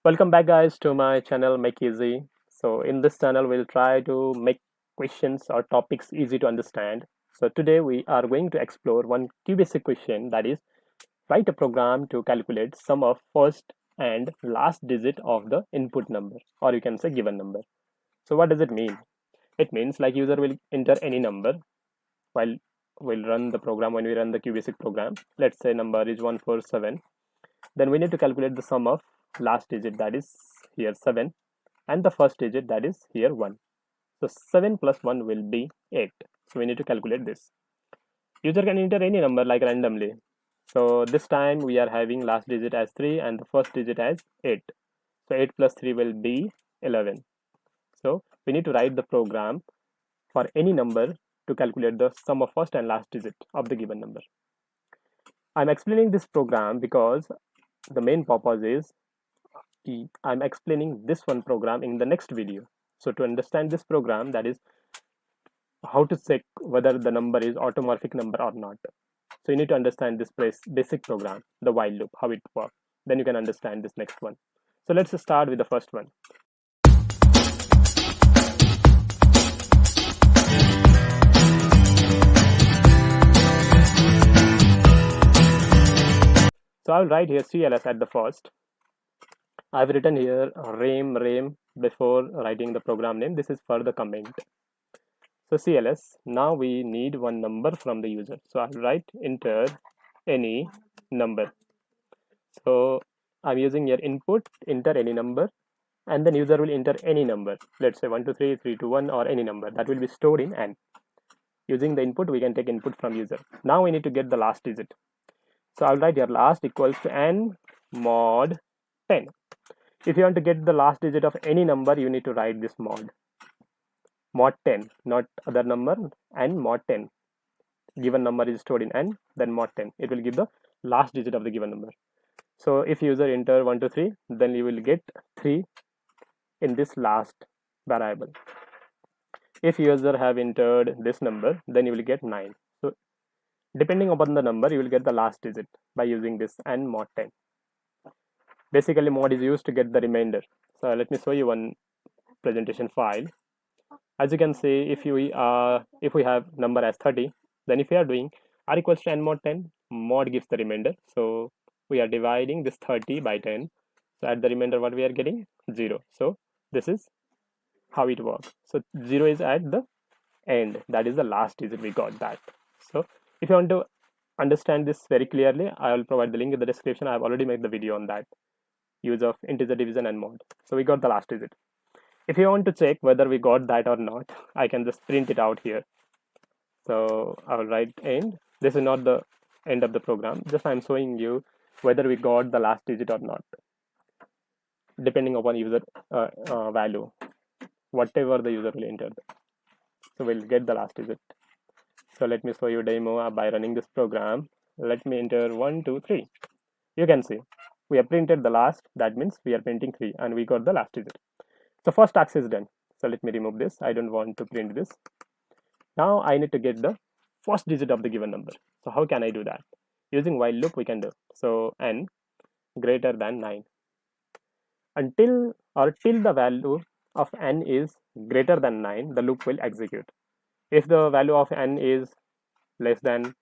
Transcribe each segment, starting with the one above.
Welcome back, guys, to my channel Make Easy. So in this channel we'll try to make questions or topics easy to understand. So today we are going to explore one QBasic question, that is, write a program to calculate sum of first and last digit of the input number, or you can say given number. So what does it mean? It means like user will enter any number while we'll run the program. When we run the QBasic program, let's say number is 147. Then we need to calculate the sum of last digit, that is here 7, and the first digit, that is here 1. So 7 plus 1 will be 8. So we need to calculate this. User can enter any number like randomly. So this time we are having last digit as 3 and the first digit as 8. So 8 plus 3 will be 11. So we need to write the program for any number to calculate the sum of first and last digit of the given number. I'm explaining this program because the main purpose is I'm explaining this one program in the next video. So to understand this program, that is how to check whether the number is automorphic number or not. So you need to understand this basic program, the while loop, how it works. Then you can understand this next one. So let's start with the first one. So I'll write here CLS at the first. I've written here rem before writing the program name. This is for the comment. So CLS, now we need one number from the user. So I'll write enter any number. So I'm using here input, enter any number, and then user will enter any number. Let's say 1, 2, 3, 3, 2, 1, or any number that will be stored in n. Using the input, we can take input from user. Now we need to get the last digit. So I'll write here last equals to n mod 10. If you want to get the last digit of any number, you need to write this mod 10, not other number, and mod 10. Given number is stored in n, then mod 10. It will give the last digit of the given number. So if user enter 1, 2, 3, then you will get 3 in this last variable. If user have entered this number, then you will get 9. So depending upon the number, you will get the last digit by using this n mod 10. Basically, mod is used to get the remainder. So let me show you one presentation file. As you can see, if we have number as 30, then if we are doing r equals to n mod 10, mod gives the remainder. So we are dividing this 30 by 10. So at the remainder, what we are getting? 0. So this is how it works. So 0 is at the end. That is the last digit. We got that. So if you want to understand this very clearly, I will provide the link in the description. I have already made the video on that, use of integer division and mod. So we got the last digit. If you want to check whether we got that or not, I can just print it out here. So I will write end. This is not the end of the program. Just I'm showing you whether we got the last digit or not, depending upon user value, whatever the user will enter. So we'll get the last digit. So let me show you demo by running this program. Let me enter 1, 2, 3. You can see we have printed the last. That means we are printing 3 and we got the last digit. So first task is done. So let me remove this. I don't want to print this. Now I need to get the first digit of the given number. So how can I do that? Using while loop we can do. So n greater than 9. Until or till the value of n is greater than 9, the loop will execute. If the value of n is less than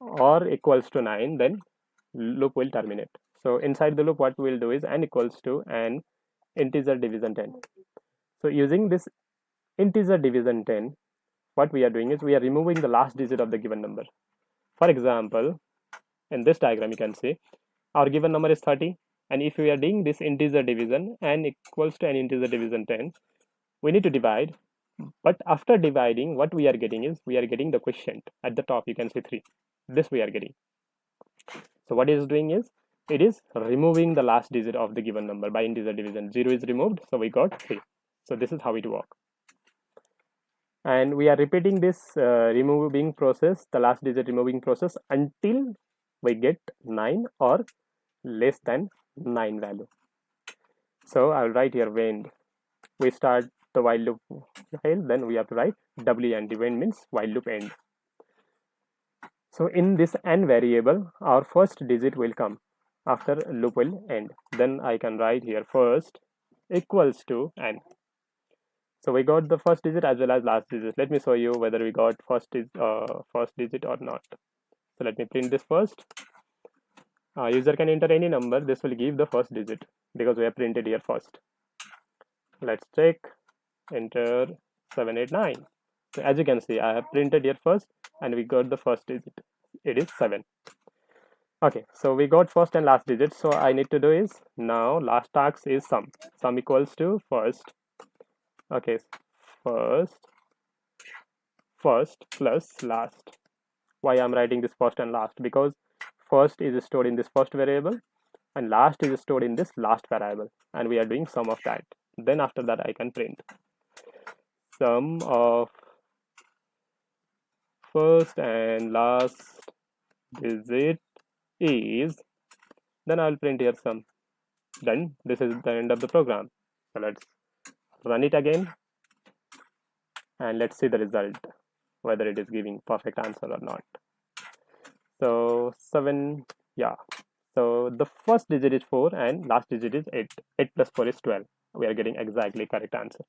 or equals to 9, then loop will terminate. So inside the loop, what we will do is n equals to an integer division 10. So using this integer division 10, what we are doing is we are removing the last digit of the given number. For example, in this diagram you can see our given number is 30, and if we are doing this integer division, n equals to an integer division 10, we need to divide. But after dividing, what we are getting is we are getting the quotient at the top. You can see 3. This we are getting. So what it is doing is it is removing the last digit of the given number by integer division. 0 is removed, so we got 3. So this is how it works. And we are repeating this removing process, the last digit removing process, until we get 9 or less than 9 value. So I will write here when we start the while loop while, then we have to write WN. When means while loop end. So in this n variable, our first digit will come. after loop will end. Then I can write here first equals to n. So we got the first digit as well as last digit. Let me show you whether we got first digit or not. So let me print this first. User can enter any number. This will give the first digit because we have printed here first. Let's check. Enter 789. So as you can see, I have printed here first and we got the first digit. It is 7. Okay, so we got first and last digit. So I need to do is now last task is sum. Sum equals to first. Okay, first plus last. Why I'm writing this first and last? Because first is stored in this first variable and last is stored in this last variable, and we are doing sum of that. Then after that I can print sum of first and last digit is, then I'll print here sum. Done. This is the end of the program. So let's run it again and let's see the result, whether it is giving perfect answer or not. So 7, yeah. So the first digit is 4 and last digit is 8. 8 plus 4 is 12. We are getting exactly correct answer.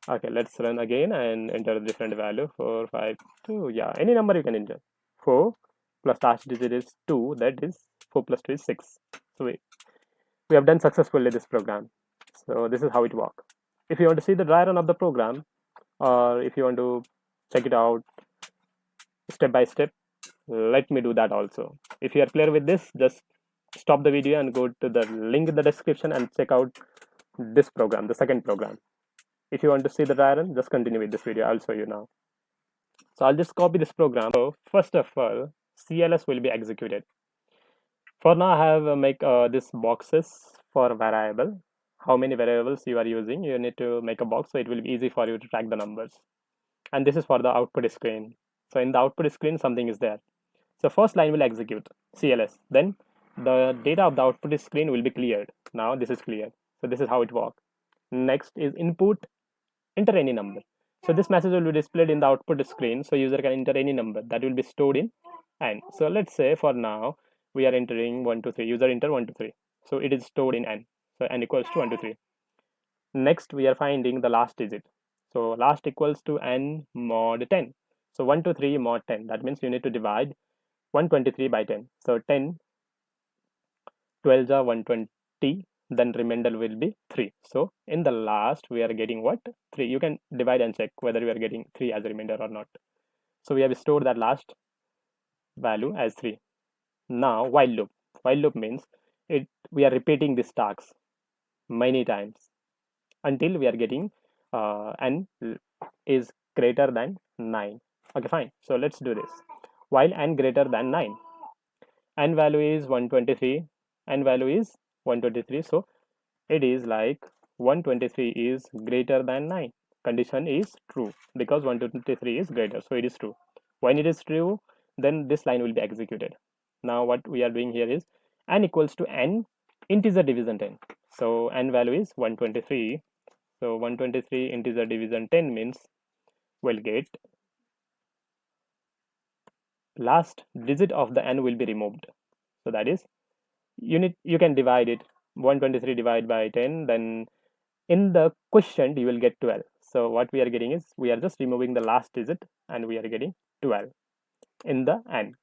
Okay, let's run again and enter a different value. 4, 5, 2. Yeah, any number you can enter. 4 plus last digit is 2. That is 4 plus 2 is 6. So we have done successfully this program. So this is how it works. If you want to see the dry run of the program, or if you want to check it out step by step, let me do that also. If you are clear with this, just stop the video and go to the link in the description and check out this program, the second program. If you want to see the dry run, just continue with this video. I'll show you now. So I'll just copy this program. So first of all, CLS will be executed. For now, I have make this boxes for variable. How many variables you are using, you need to make a box so it will be easy for you to track the numbers. And this is for the output screen. So in the output screen, something is there. So first line will execute CLS. Then the data of the output screen will be cleared. Now this is clear. So this is how it works. Next is input, enter any number. So this message will be displayed in the output screen. So user can enter any number that will be stored in n. So let's say for now we are entering 1 2 3. User enter 1 2 3. So it is stored in n. So n equals to 1 2 3. Next we are finding the last digit. So last equals to n mod 10. So 1 2 3 mod 10. That means you need to divide 123 by 10. So 10 12 are 120, then remainder will be 3. So in the last we are getting what? 3. You can divide and check whether we are getting 3 as a remainder or not. So we have stored that last value as 3. Now while loop. While loop means we are repeating this task many times until we are getting n is greater than 9. Okay, fine. So let's do this. While n greater than 9, n value is 123, n value is 123. So it is like 123 is greater than 9. Condition is true because 123 is greater. So it is true. When it is true, then this line will be executed. Now what we are doing here is n equals to n integer division 10. So n value is 123. So 123 integer division 10 means we'll get last digit of the n will be removed. So that is you can divide it 123 divided by 10, then in the question you will get 12. So what we are getting is we are just removing the last digit and we are getting 12 in the n.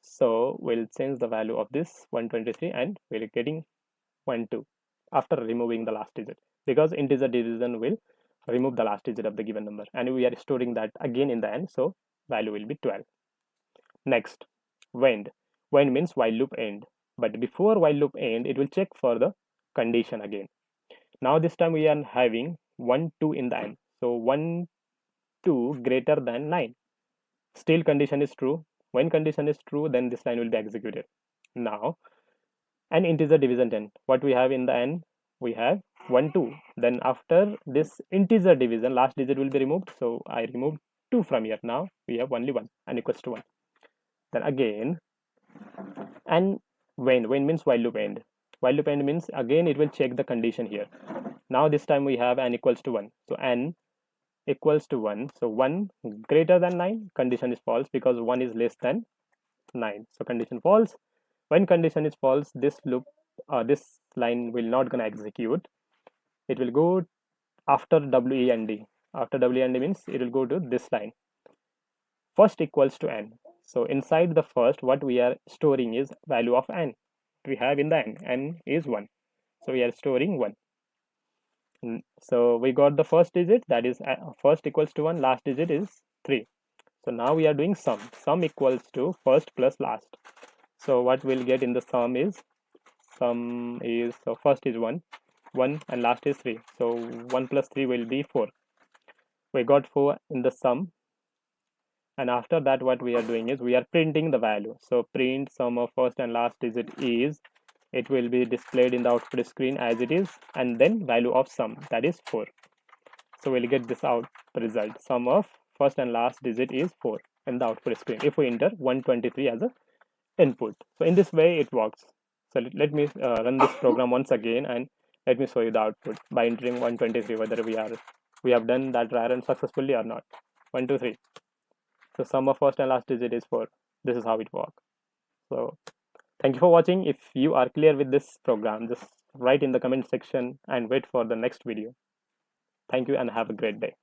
So we'll change the value of this 123 and we're getting 1 2 after removing the last digit, because integer division will remove the last digit of the given number and we are storing that again in the n. So value will be 12. Next, when. When means while loop end, but before while loop end it will check for the condition again. Now this time we are having 1 2 in the n. So 1 2 greater than 9. Still condition is true. When condition is true, then this line will be executed. Now n integer division 10. What we have in the n? We have 1 2. Then after this integer division, last digit will be removed. So I removed 2 from here. Now we have only 1 and equals to 1. Then again, and when means while loop end. While loop end means again it will check the condition here. Now this time we have n equals to 1. So n equals to 1. So 1 greater than 9, condition is false because 1 is less than 9. So condition false. When condition is false, this loop, this line will not gonna execute. It will go after WEND. After WEND means it will go to this line. First equals to n. So inside the first, what we are storing is value of n. We have in the n is 1. So we are storing 1. So we got the first digit, that is first equals to 1, last digit is 3. So now we are doing sum. Sum equals to first plus last. So what we'll get in the sum is, so first is 1, and last is 3. So 1 plus 3 will be 4. We got 4 in the sum, and after that what we are doing is we are printing the value. So print sum of first and last digit is, it will be displayed in the output screen as it is, and then value of sum, that is 4. So we'll get this out result, sum of first and last digit is 4 in the output screen if we enter 123 as a input. So in this way it works. So let me run this program once again, and let me show you the output by entering 123, whether we have done that try run successfully or not. 1 2 3. So sum of first and last digit is 4. This is how it works. So thank you for watching. If you are clear with this program, just write in the comment section and wait for the next video. Thank you and have a great day.